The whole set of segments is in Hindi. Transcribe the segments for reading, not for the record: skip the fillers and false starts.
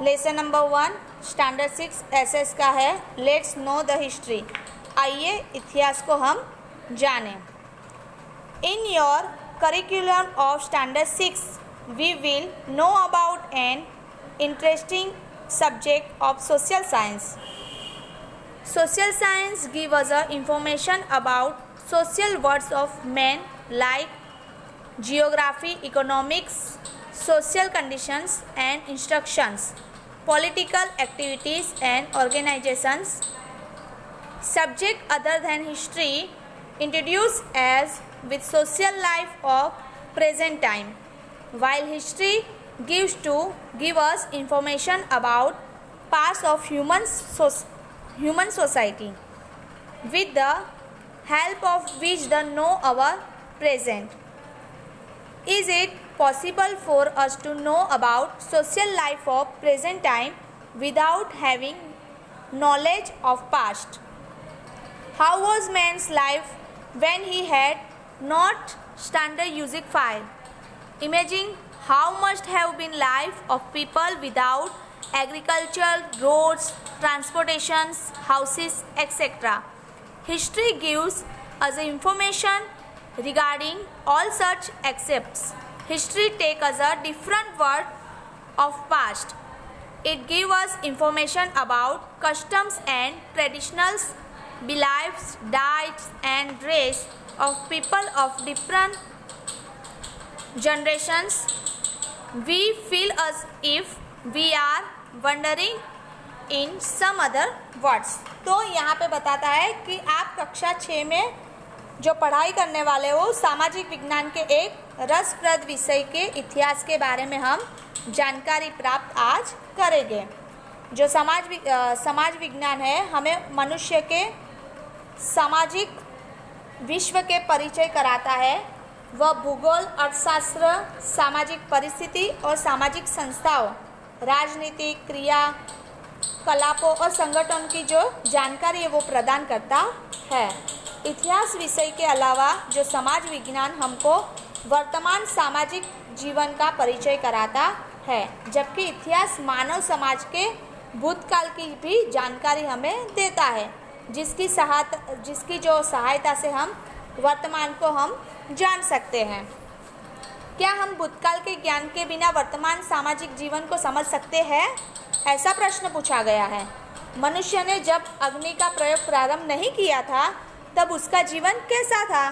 लेसन नंबर 1 स्टैंडर्ड 6 एसएस का है, लेट्स नो द हिस्ट्री। आइए इतिहास को हम जानें। In your curriculum of standard 6 we will know about an interesting subject of social science. Social science give us information about social worlds of men like geography, economics, social conditions and instructions, political activities and organizations. Subject other than history introduced as with social life of present time, while history give us information about past of human society, with the help of which the know our present. Is it possible for us to know about social life of present time without having knowledge of past? How was man's life when he had not standard using fire? Imagine how must have been life of people without agriculture, roads, transportations, houses, etc. History gives us information regarding all such aspects. History takes us a different world of past. It gives us information about customs and traditions, beliefs, diets and race of people of different generations. We feel as if we are wandering in some other worlds. तो यहाँ पे बताता है कि आप कक्षा 6 में जो पढ़ाई करने वाले हो, सामाजिक विज्ञान के एक रसप्रद विषय के इतिहास के बारे में हम जानकारी प्राप्त आज करेंगे। जो समाज विज्ञान है, हमें मनुष्य के सामाजिक विश्व के परिचय कराता है। वह भूगोल, अर्थशास्त्र, सामाजिक परिस्थिति और सामाजिक संस्थाओं, राजनीतिक क्रियाकलापों और संगठन की जो जानकारी है वो प्रदान करता है। इतिहास विषय के अलावा जो समाज विज्ञान हमको वर्तमान सामाजिक जीवन का परिचय कराता है, जबकि इतिहास मानव समाज के भूतकाल की भी जानकारी हमें देता है, जिसकी जो सहायता से हम वर्तमान को हम जान सकते हैं। क्या हम भूतकाल के ज्ञान के बिना वर्तमान सामाजिक जीवन को समझ सकते हैं? ऐसा प्रश्न पूछा गया है। मनुष्य ने जब अग्नि का प्रयोग प्रारंभ नहीं किया था, तब उसका जीवन कैसा था?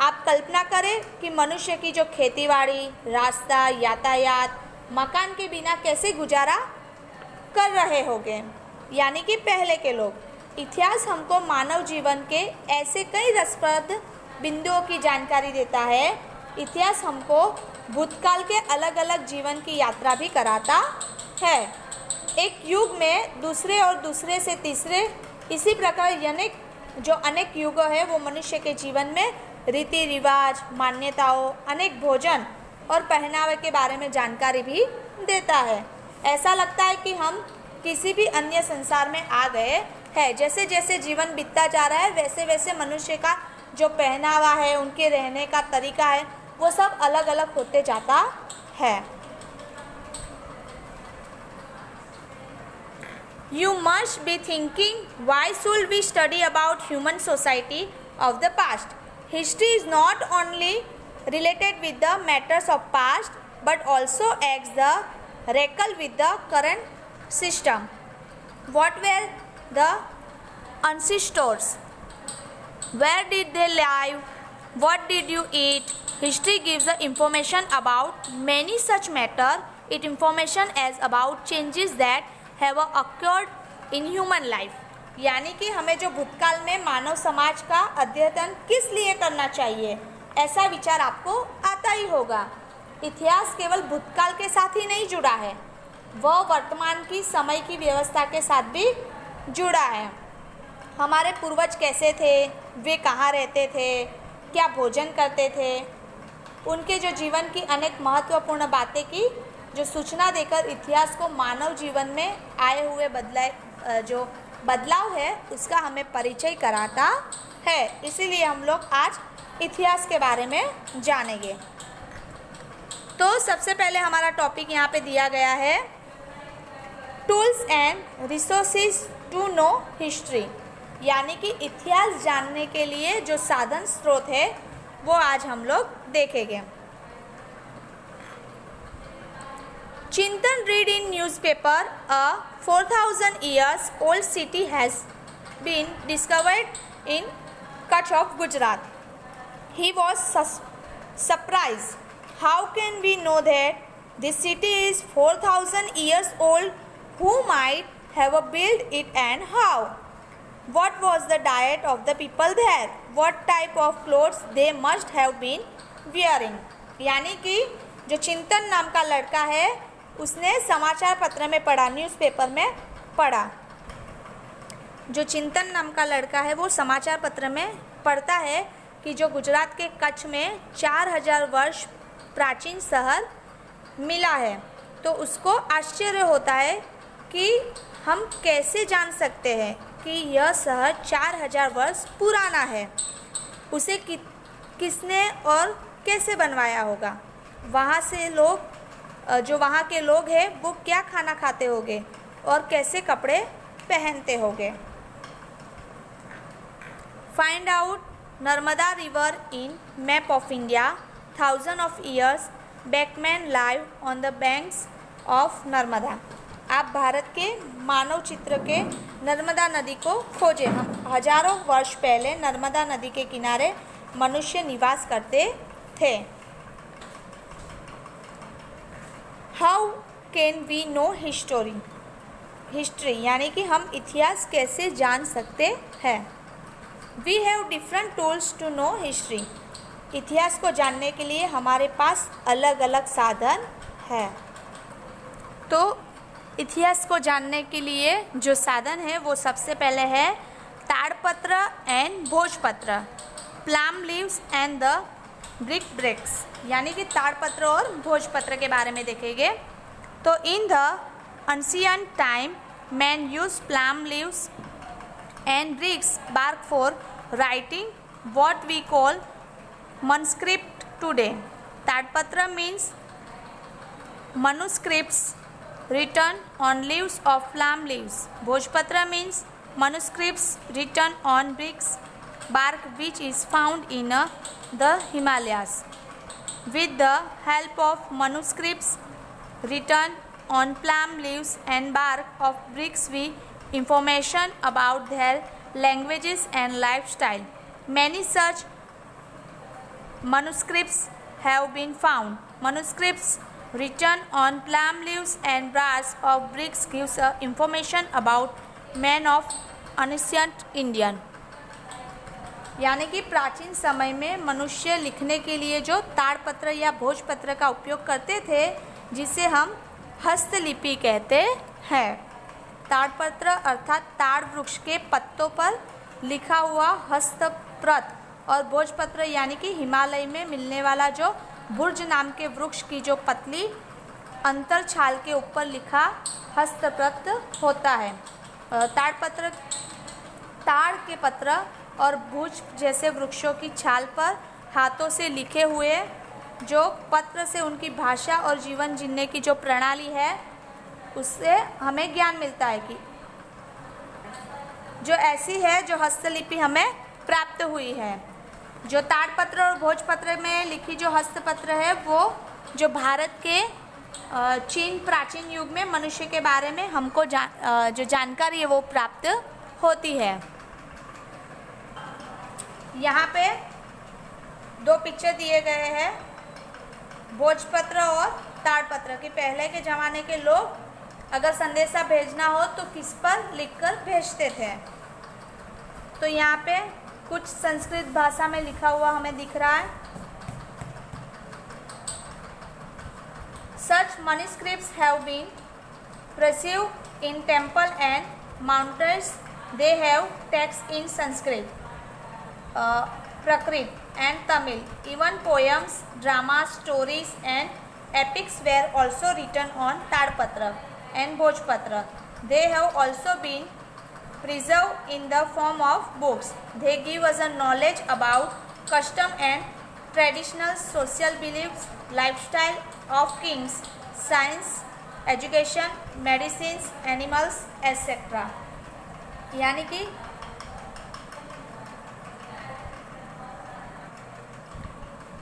आप कल्पना करें कि मनुष्य की जो खेतीबाड़ी, रास्ता, यातायात, मकान के बिना कैसे गुजारा कर रहे होंगे, यानी कि पहले के लोग। इतिहास हमको मानव जीवन के ऐसे कई रसप्रद बिंदुओं की जानकारी देता है। इतिहास हमको भूतकाल के अलग अलग जीवन की यात्रा भी कराता है। एक युग में दूसरे और दूसरे से तीसरे, इसी प्रकार अनेक युग है वो मनुष्य के जीवन में रीति रिवाज, मान्यताओं, अनेक भोजन और पहनावे के बारे में जानकारी भी देता है। ऐसा लगता है कि हम किसी भी अन्य संसार में आ गए हैं। जैसे जैसे जीवन बीतता जा रहा है, वैसे वैसे मनुष्य का जो पहनावा है, उनके रहने का तरीका है, वो सब अलग अलग होते जाता है। You must be thinking, why should we study about human society of the past? History is not only related with the matters of past, but also acts the oracle with the current system. What were the ancestors? Where did they live? What did you eat? History gives the information about many such matters. It information as about changes that have occurred in human life. यानी कि हमें जो भूतकाल में मानव समाज का अध्ययन किस लिए करना चाहिए, ऐसा विचार आपको आता ही होगा। इतिहास केवल भूतकाल के साथ ही नहीं जुड़ा है, वह वर्तमान की समय की व्यवस्था के साथ भी जुड़ा है। हमारे पूर्वज कैसे थे, वे कहाँ रहते थे, क्या भोजन करते थे, उनके जो जीवन की अनेक महत्वपूर्ण बातें की जो सूचना देकर इतिहास को मानव जीवन में आए हुए जो बदलाव है उसका हमें परिचय कराता है। इसीलिए हम लोग आज इतिहास के बारे में जानेंगे। तो सबसे पहले हमारा टॉपिक यहाँ पे दिया गया है tools and resources to know history, यानी कि इतिहास जानने के लिए जो साधन स्रोत है वो आज हम लोग देखेंगे। चिंतन read in newspaper a 4000 years old city has been discovered in Kutch of Gujarat. He was surprised. How can we know that this city is 4000 years old? Who might have built it and how? What was the diet of the people there? What type of clothes they must have been wearing? यानी कि जो चिंतन नाम का लड़का है उसने समाचार पत्र में पढ़ा, न्यूज़पेपर में पढ़ा। जो चिंतन नाम का लड़का है वो समाचार पत्र में पढ़ता है कि जो गुजरात के कच्छ में 4000 वर्ष प्राचीन शहर मिला है। तो उसको आश्चर्य होता है कि हम कैसे जान सकते हैं कि यह शहर 4000 वर्ष पुराना है, उसे किसने और कैसे बनवाया होगा, वहाँ से लोग जो वहाँ के लोग हैं वो क्या खाना खाते होंगे और कैसे कपड़े पहनते होंगे। Find out Narmada river in map of India, 1000 of years back man live on the banks of Narmada. आप भारत के मानव चित्र के नर्मदा नदी को खोजें। हम हजारों वर्ष पहले नर्मदा नदी के किनारे मनुष्य निवास करते थे। How can we know history, यानी कि हम इतिहास कैसे जान सकते हैं। We have different tools to know history, इतिहास को जानने के लिए हमारे पास अलग अलग साधन है। तो इतिहास को जानने के लिए जो साधन है वो सबसे पहले है ताड़पत्र एंड भोजपत्र, प्लाम लीव्स एंड द ब्रिक्स, यानी कि ताड़पत्र और भोजपत्र के बारे में देखेंगे। तो in the ancient time man use palm leaves and bricks bark for writing what we call manuscript today. ताड़पत्र means manuscripts written on leaves of plum leaves. Bhojpatra means manuscripts written on bricks bark which is found in the Himalayas. With the help of manuscripts written on plum leaves and bark of bricks we information about their languages and lifestyle. Many such manuscripts have been found. Manuscripts written on plum leaves and bars of bricks gives information about men of ancient Indian. यानी कि प्राचीन समय में मनुष्य लिखने के लिए जो ताड़पत्र या भोजपत्र का उपयोग करते थे जिसे हम हस्तलिपि कहते हैं। ताड़पत्र अर्थात ताड़ वृक्ष के पत्तों पर लिखा हुआ हस्तप्रत और भोजपत्र यानी कि हिमालय में मिलने वाला जो बुर्ज नाम के वृक्ष की जो पतली अंतर छाल के ऊपर लिखा हस्तप्रत होता है। ताड़पत्र ताड़ के पत्र और भुज जैसे वृक्षों की छाल पर हाथों से लिखे हुए जो पत्र से उनकी भाषा और जीवन जीने की जो प्रणाली है उससे हमें ज्ञान मिलता है कि जो ऐसी है जो हस्तलिपि हमें प्राप्त हुई है। जो ताड़पत्र और भोजपत्र में लिखी जो हस्तपत्र है वो जो भारत के चीन प्राचीन युग में मनुष्य के बारे में हमको जो जानकारी है वो प्राप्त होती है। यहाँ पे दो पिक्चर दिए गए हैं भोजपत्र और ताड़पत्र की। पहले के ज़माने के लोग अगर संदेशा भेजना हो तो किस पर लिखकर भेजते थे। तो यहाँ पे कुछ संस्कृत भाषा में लिखा हुआ हमें दिख रहा है। Such manuscripts have been preserved in temple and mountains. They have text in Sanskrit, Prakrit and Tamil. Even poems, dramas, stories and epics were also written on Tadpatra and Bhojpatra. They have also been preserved in the form of books. They give us a knowledge about custom and traditional social beliefs, lifestyle of kings, science education, medicines, animals etcetera. यानी कि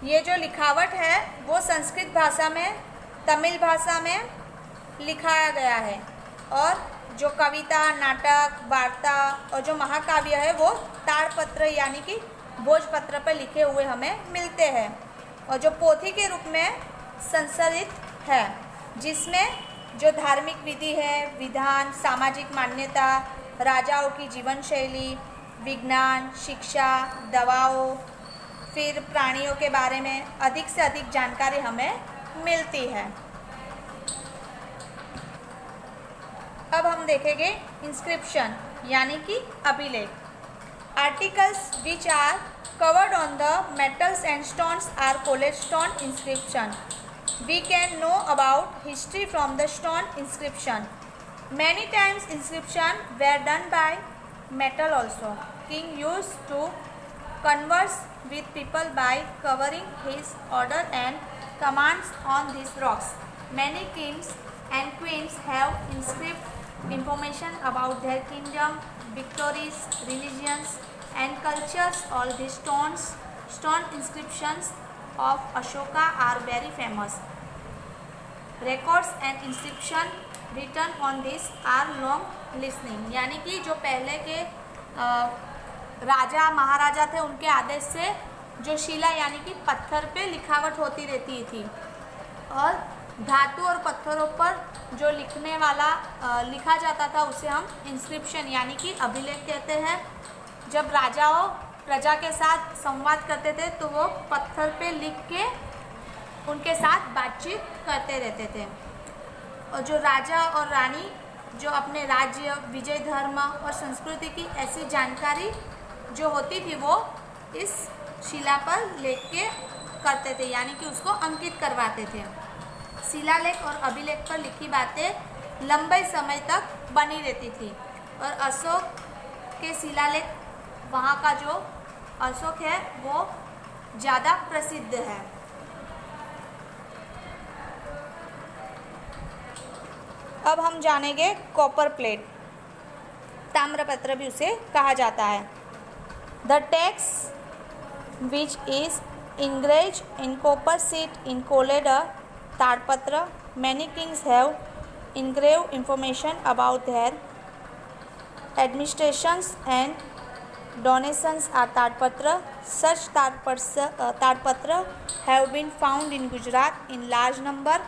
ये जो लिखावट है वो संस्कृत भाषा में, तमिल भाषा में लिखाया गया है, और जो कविता, नाटक, वार्ता और जो महाकाव्य है वो ताड़पत्र यानी कि भोजपत्र पर लिखे हुए हमें मिलते हैं, और जो पोथी के रूप में संस्कृत है, जिसमें जो धार्मिक विधि है, विधान, सामाजिक मान्यता, राजाओं की जीवन शैली, विज्ञान, शिक्षा, दवाओं, फिर प्राणियों के बारे में अधिक से अधिक जानकारी हमें मिलती है। अब हम देखेंगे इंस्क्रिप्शन यानी कि अभिलेख। Articles which are covered on the metals and stones are called stone inscription. We can know about history from the stone inscription. Many times inscription were done by metal also. King used to converse with people by covering his order and commands on these rocks. Many kings and queens have inscribed information about their kingdom, victories, religions and cultures. All these stone inscriptions of Ashoka are very famous. Records and inscription written on this are long listening. यानी कि जो पहले के राजा महाराजा थे उनके आदेश से जो शिला यानी कि पत्थर पे लिखावट होती रहती थी, और धातु और पत्थरों पर जो लिखने वाला लिखा जाता था उसे हम इंस्क्रिप्शन यानी कि अभिलेख कहते हैं। जब राजाओं प्रजा के साथ संवाद करते थे तो वो पत्थर पे लिख के उनके साथ बातचीत करते रहते थे, और जो राजा और रानी जो अपने राज्य, विजय, धर्म और संस्कृति की ऐसी जानकारी जो होती थी वो इस शिला पर लिख के करते थे, यानी कि उसको अंकित करवाते थे। शिलालेख और अभिलेख पर लिखी बातें लंबे समय तक बनी रहती थी, और अशोक के शिलालेख, वहाँ का जो अशोक है वो ज़्यादा प्रसिद्ध है। अब हम जानेंगे कॉपर प्लेट, ताम्रपत्र भी उसे कहा जाता है। The text which is engraved in copper sheet in called a ताड़पत्र। Many kings have engraved information about their administrations and donations are ताड़पत्र। Such ताड़पत्र have been found in Gujarat in large number.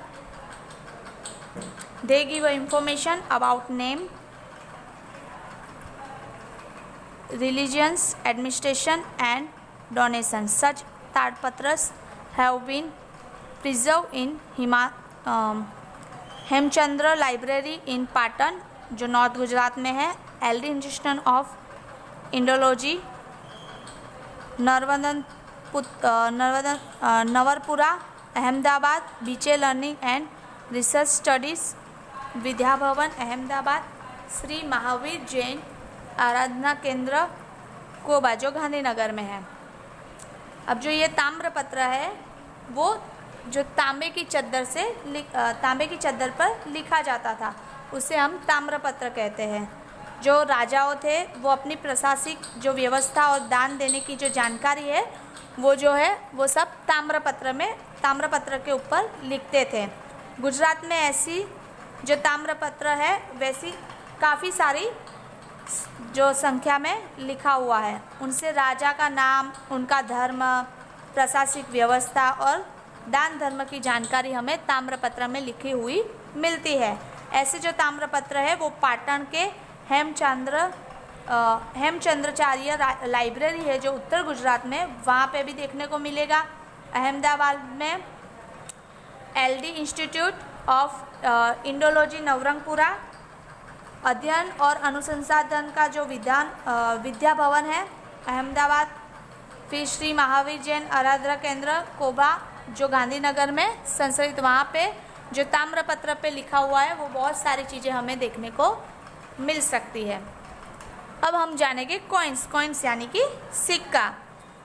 They give information about name, religions, administration and donations. Such ताड़पत्र्स have been preserved in Hemchandra library in Patan जो नॉर्थ गुजरात में है, LD institute of Indology Navarpura Ahmedabad, बीचे learning and research studies Vidya Bhavan Ahmedabad, Shri Mahavir Jain आराधना केंद्र कोबा जो गांधीनगर में है। अब जो ये ताम्रपत्र है वो जो तांबे की चद्दर पर लिखा जाता था उसे हम ताम्रपत्र कहते हैं। जो राजाओं थे वो अपनी प्रशासनिक जो व्यवस्था और दान देने की जो जानकारी है वो जो है वो सब ताम्रपत्र के ऊपर लिखते थे। गुजरात में ऐसी जो ताम्रपत्र है वैसी काफ़ी सारी जो संख्या में लिखा हुआ है, उनसे राजा का नाम, उनका धर्म, प्रशासनिक व्यवस्था और दान धर्म की जानकारी हमें ताम्रपत्र में लिखी हुई मिलती है। ऐसे जो ताम्रपत्र है वो पाटन के हेमचंद्राचार्य लाइब्रेरी है जो उत्तर गुजरात में, वहाँ पे भी देखने को मिलेगा। अहमदाबाद में LD institute of Indology Navrangpura अध्ययन और अनुसंधान का जो विद्या भवन है अहमदाबाद, फिर श्री महावीर जैन आराधना केंद्र कोबा जो गांधीनगर में संस्कृत, वहाँ पे जो ताम्रपत्र पे लिखा हुआ है वो बहुत सारी चीज़ें हमें देखने को मिल सकती है। अब हम जानेंगे कॉइन्स यानी कि सिक्का।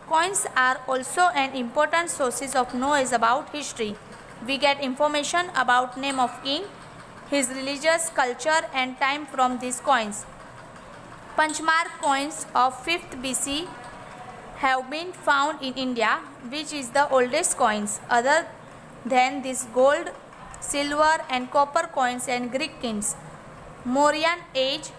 Coins are also an important sources of knowledge about history. We get information about name of king, his religious culture and time from these coins. Punchmark coins of 5th BC have been found in India, which is the oldest coins other than these gold, silver and copper coins and Greek kings. Maurya age,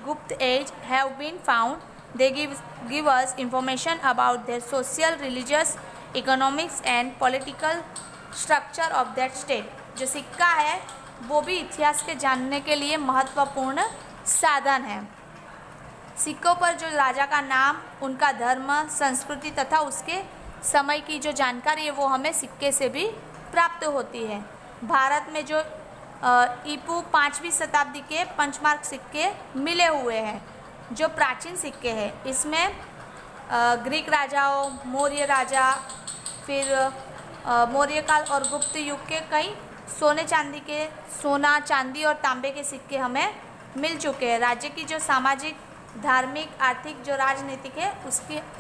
Gupta age have been found. They give us information about their social, religious, economics and political structure of that state. जो सिक्का है वो भी इतिहास के जानने के लिए महत्वपूर्ण साधन है। सिक्कों पर जो राजा का नाम, उनका धर्म, संस्कृति तथा उसके समय की जो जानकारी है वो हमें सिक्के से भी प्राप्त होती है। भारत में जो ईपू 5वीं शताब्दी के पंचमार्क सिक्के मिले हुए हैं, जो प्राचीन सिक्के हैं, इसमें ग्रीक राजाओं, मौर्य राजा, फिर मौर्य काल और गुप्त युग के कई सोना, चांदी और तांबे के सिक्के हमें मिल चुके हैं। राज्य की जो सामाजिक, धार्मिक, आर्थिक, जो राजनीतिक है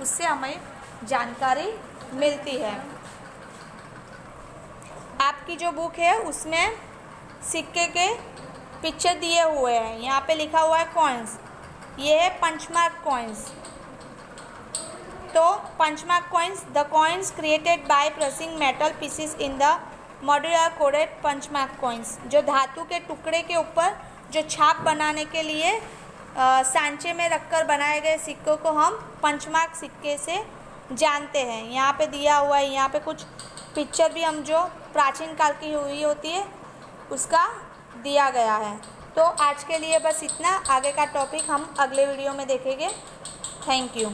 उससे हमें जानकारी मिलती है। आपकी जो बुक है उसमें सिक्के के पिक्चर दिए हुए हैं। यहाँ पे लिखा हुआ है कॉइन्स, ये है पंचमार्क कॉइन्स। तो punch mark coins, the coins created by pressing metal pieces in the modular coded punch mark coins, जो धातु के टुकड़े के ऊपर जो छाप बनाने के लिए सांचे में रखकर बनाए गए सिक्कों को हम पंचमार्क सिक्के से जानते हैं। यहाँ पे दिया हुआ है, यहाँ पे कुछ पिक्चर भी हम जो प्राचीन काल की हुई होती है उसका दिया गया है। तो आज के लिए बस इतना, आगे का टॉपिक हम अगले वीडियो में देखेंगे। Thank you.